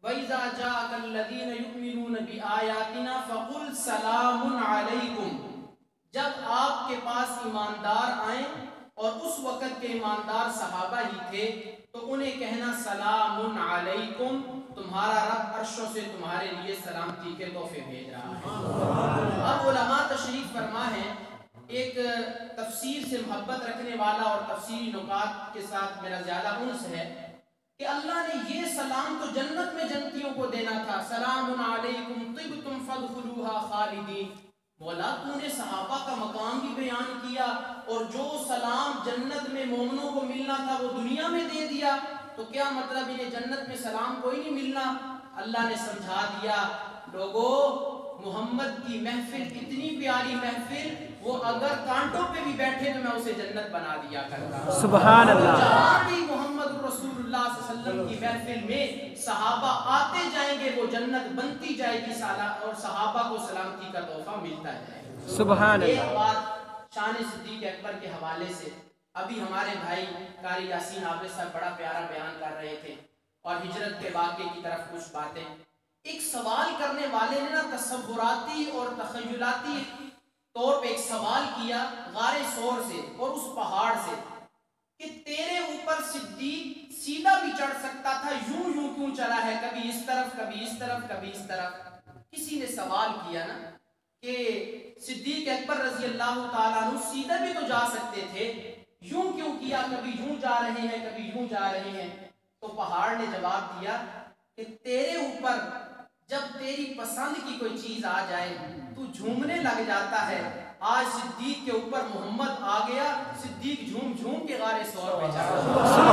وَإِذَا جَاءَكَ الَّذِينَ يُؤْمِنُونَ بِآيَاتِنَا فَقُلْ سَلَامٌ عَلَيْكُمْ، جب آپ کے پاس ایماندار آئیں اور اس وقت کے ایماندار صحابہ ہی تھے تو انہیں کہنا سلام علیکم، تمہارا رب عرشوں سے تمہارے لیے سلامتی کے تحفے بھیج رہا ہے۔ اب علماء تشریف فرما ہے، ایک تفسیر سے محبت رکھنے والا اور تفسیری نکات کے ساتھ میرا زیادہ انس ہے کہ اللہ نے یہ سلام تو جنت میں جنتیوں کو دینا تھا، سلام علیکم طبتم فادخلوها خالدین۔ مولا تو نے صحابہ کا مقام بھی بیان کیا اور جو سلام جنت میں مومنوں کو ملنا تھا وہ دنیا میں دے دیا، تو کیا مطلب انہیں جنت میں سلام کوئی نہیں ملنا؟ اللہ نے سمجھا دیا، لوگو محمد کی محفل اتنی پیاری محفل، وہ اگر کانٹوں پہ بھی بیٹھے تو میں اسے جنت بنا دیا کرتا۔ سبحان اللہ۔ جہاں بھی محمد رسول اللہ صلی اللہ علیہ وسلم کی محفل میں صحابہ آتے جائیں گے وہ جنت بنتی جائے گی اور صحابہ کو سلامتی کا تحفہ ملتا جائے گا۔ سبحان اللہ۔ ایک بات شان صدیق اکبر کے حوالے سے، ابھی ہمارے بھائی قاری یاسین عابد صاحب بڑا پیارا بیان کر رہے تھے اور ہجرت کے واقعے کی طرف کچھ باتیں۔ ایک سوال کرنے والے نے نا تصوراتی اور تخیلاتی طور پہ ایک سوال کیا غار سور سے اور اس پہاڑ سے کہ تیرے اوپر صدیق سیدھا بھی چڑھ سکتا تھا، یوں یوں کیوں چلا ہے، کبھی اس طرف کبھی اس طرف کبھی اس طرف؟ کسی نے سوال کیا نا کہ صدیق اکبر رضی اللہ تعالیٰ عنہ سیدھا بھی تو جا سکتے تھے، یوں کیوں کیا، کبھی یوں جا رہے ہیں کبھی یوں جا رہے ہیں؟ تو پہاڑ نے جواب دیا کہ تیرے اوپر جب تیری پسند کی کوئی چیز آ جائے تو جھومنے لگ جاتا ہے، آج صدیق کے اوپر محمد آ گیا، صدیق جھوم جھوم کے غار سور پہ چڑھا۔